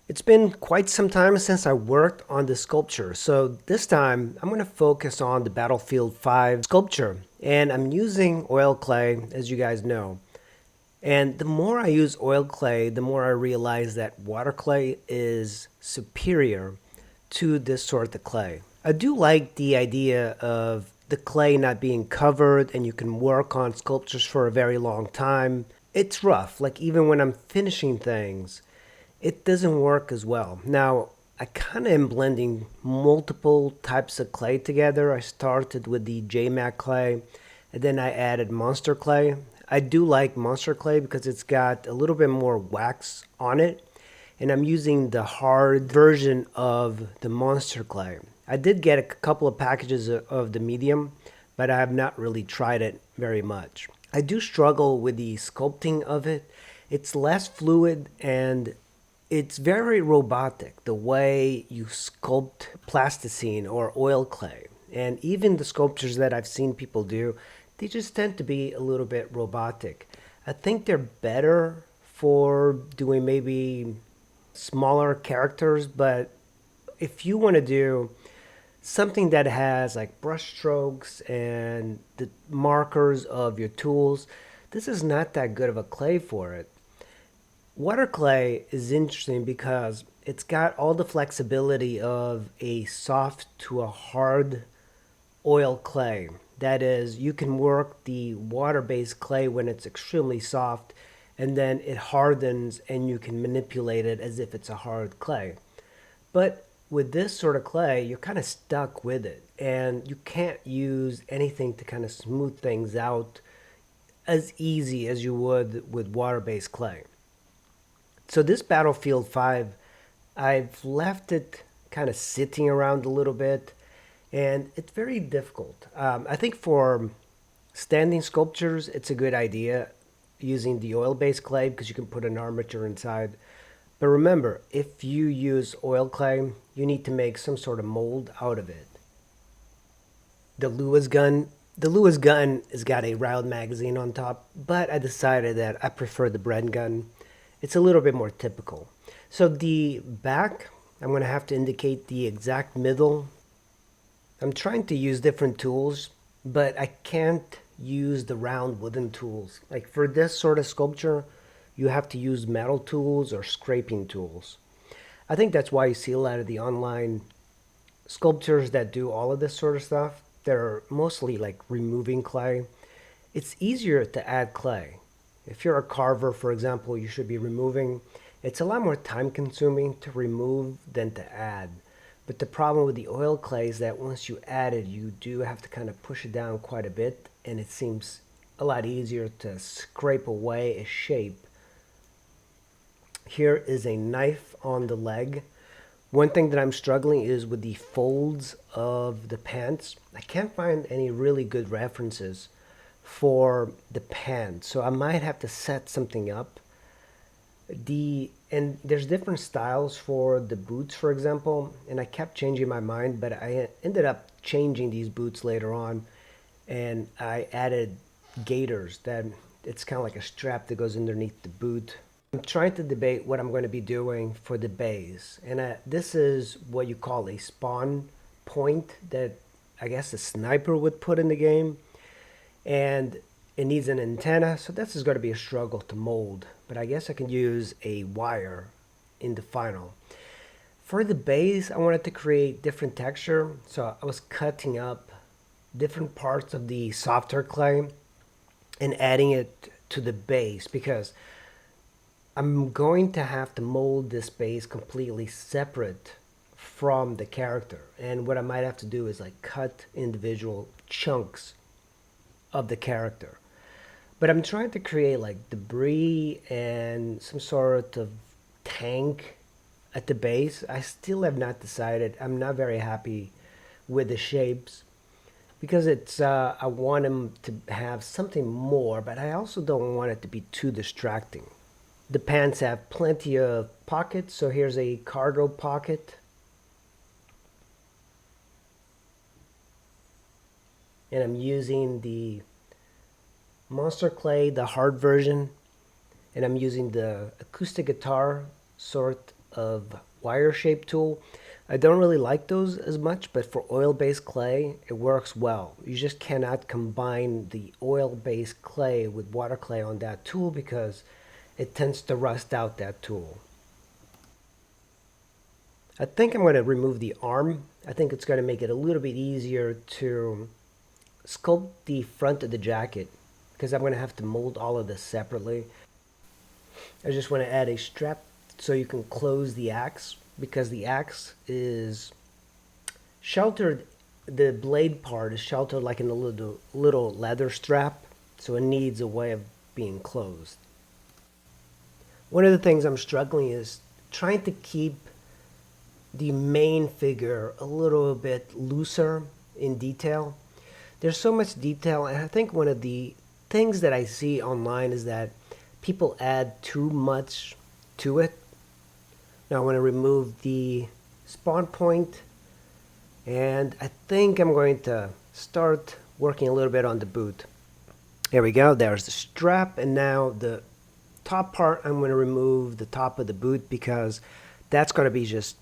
It's been quite some time since I worked on the sculpture, so this time I'm going to focus on the Battlefield 5 sculpture, and I'm using oil clay, as you guys know. And the more I use oil clay, the more I realize that water clay is superior to this sort of clay. I do like the idea of the clay not being covered and you can work on sculptures for a very long time. It's rough, like even when I'm finishing things, it doesn't work as well. Now, I kind of am blending multiple types of clay together. I started with the JMac clay, and then I added Monster clay. I do like Monster clay because it's got a little bit more wax on it, and I'm using the hard version of the Monster clay. I did get a couple of packages of the medium, but I have not really tried it very much. I do struggle with the sculpting of it. It's less fluid and it's very robotic the way you sculpt plasticine or oil clay. And even the sculptures that I've seen people do, they just tend to be a little bit robotic. I think they're better for doing maybe smaller characters, but if you want to do something that has like brush strokes and the markers of your tools, this is not that good of a clay for it. Water clay is interesting because it's got all the flexibility of a soft to a hard oil clay. That is, you can work the water-based clay when it's extremely soft, and then it hardens and you can manipulate it as if it's a hard clay. But with this sort of clay, you're kind of stuck with it, and you can't use anything to kind of smooth things out as easy as you would with water-based clay. So this Battlefield 5, I've left it kind of sitting around a little bit, and it's very difficult. I think for standing sculptures, it's a good idea using the oil-based clay because you can put an armature inside. But remember, if you use oil clay, you need to make some sort of mold out of it. The Lewis gun, the Lewis gun has got a round magazine on top, but I decided that I prefer the Bren gun. It's a little bit more typical. So the back, I'm going to have to indicate the exact middle. I'm trying to use different tools, but I can't use the round wooden tools. Like for this sort of sculpture, you have to use metal tools or scraping tools. I think that's why you see a lot of the online sculptures that do all of this sort of stuff. They're mostly like removing clay. It's easier to add clay. If you're a carver, for example, you should be removing. It's a lot more time consuming to remove than to add. But the problem with the oil clay is that once you add it, you do have to kind of push it down quite a bit, and it seems a lot easier to scrape away a shape. Here is a knife on the leg. One thing that I'm struggling is with the folds of the pants. I can't find any really good references for the pants, so I might have to set something up. And there's different styles for the boots, for example, and I kept changing my mind, but I ended up changing these boots later on, and I added gaiters that it's kind of like a strap that goes underneath the boot. I'm trying to debate what I'm going to be doing for the base, and this is what you call a spawn point that I guess a sniper would put in the game, and it needs an antenna, so this is going to be a struggle to mold, but I guess I can use a wire in the final. For the base, I wanted to create different texture, so I was cutting up different parts of the softer clay and adding it to the base because I'm going to have to mold this base completely separate from the character. And what I might have to do is like cut individual chunks of the character. But I'm trying to create like debris and some sort of tank at the base. I still have not decided. I'm not very happy with the shapes because it's I want them to have something more, but I also don't want it to be too distracting. The pants have plenty of pockets, so here's a cargo pocket, and I'm using the Monster Clay, the hard version, and I'm using the acoustic guitar sort of wire shape tool. I don't really like those as much, but for oil-based clay, it works well. You just cannot combine the oil-based clay with water clay on that tool because it tends to rust out that tool. I think I'm going to remove the arm. I think it's going to make it a little bit easier to sculpt the front of the jacket because I'm going to have to mold all of this separately. I just want to add a strap so you can close the axe, because the axe is sheltered, the blade part is sheltered like in a little leather strap, so it needs a way of being closed. One of the things I'm struggling is trying to keep the main figure a little bit looser in detail. There's so much detail, and I think one of the things that I see online is that people add too much to it. Now I want to remove the spawn point, and I think I'm going to start working a little bit on the boot. Here we go, there's the strap, and now the top part, I'm going to remove the top of the boot because that's going to be just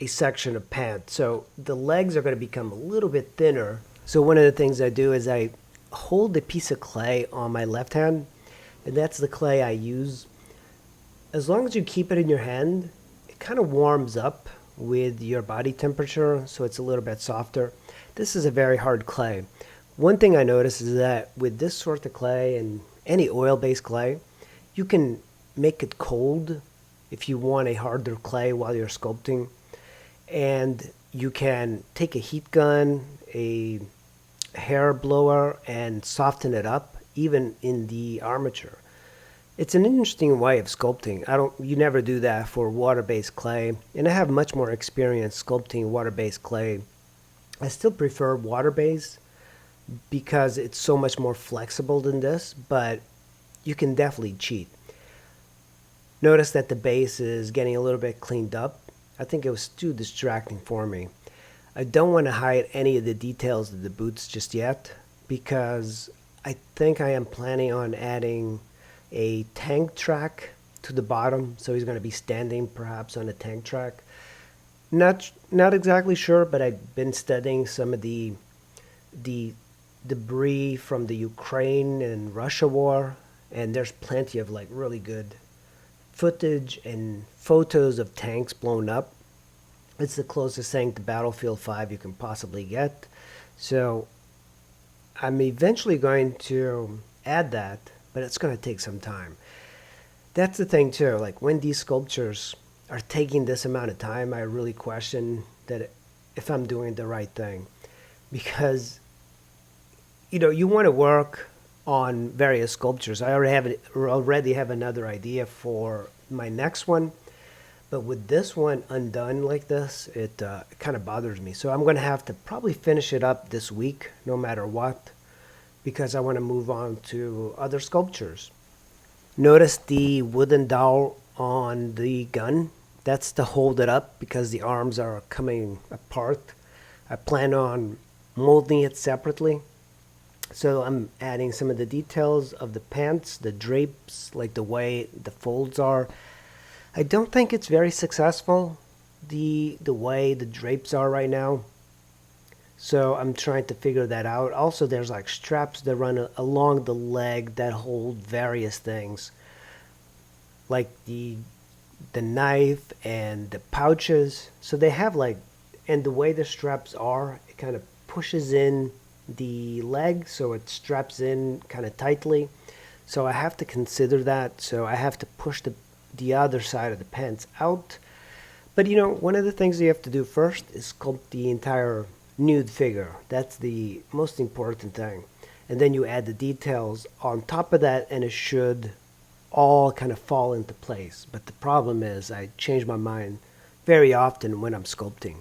a section of pant. So the legs are going to become a little bit thinner. So one of the things I do is I hold a piece of clay on my left hand, and that's the clay I use. As long as you keep it in your hand, it kind of warms up with your body temperature, so it's a little bit softer. This is a very hard clay. One thing I noticed is that with this sort of clay and any oil-based clay, you can make it cold if you want a harder clay while you're sculpting. And you can take a heat gun, a hair blower, and soften it up, even in the armature. It's an interesting way of sculpting. You never do that for water-based clay, and I have much more experience sculpting water-based clay. I still prefer water-based because it's so much more flexible than this, but you can definitely cheat. Notice that the base is getting a little bit cleaned up. I think it was too distracting for me. I don't want to hide any of the details of the boots just yet because I think I am planning on adding a tank track to the bottom, so he's going to be standing perhaps on a tank track. Not exactly sure, but I've been studying some of the debris from the Ukraine and Russia war, and there's plenty of like really good footage and photos of tanks blown up. It's the closest thing to Battlefield 5 you can possibly get. So I'm eventually going to add that, but it's going to take some time. That's the thing too, like when these sculptures are taking this amount of time, I really question that if I'm doing the right thing. Because, you want to work on various sculptures. I already have another idea for my next one, but with this one undone like this, it kind of bothers me. So I'm going to have to probably finish it up this week, no matter what, because I want to move on to other sculptures. Notice the wooden dowel on the gun. That's to hold it up because the arms are coming apart. I plan on molding it separately. So I'm adding some of the details of the pants, the drapes, like the way the folds are. I don't think it's very successful, the way the drapes are right now. So I'm trying to figure that out. Also, there's like straps that run along the leg that hold various things, like the knife and the pouches. So they have like, and the way the straps are, it kind of pushes in the leg, so it straps in kind of tightly. So I have to consider that. So I have to push the other side of the pants out. But one of the things you have to do first is sculpt the entire nude figure. That's the most important thing. And then you add the details on top of that, and it should all kind of fall into place. But the problem is I change my mind very often when I'm sculpting.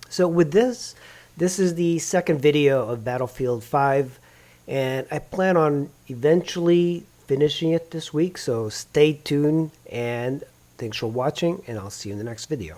So with this is the second video of Battlefield 5, and I plan on eventually finishing it this week, so stay tuned, and thanks for watching, and I'll see you in the next video.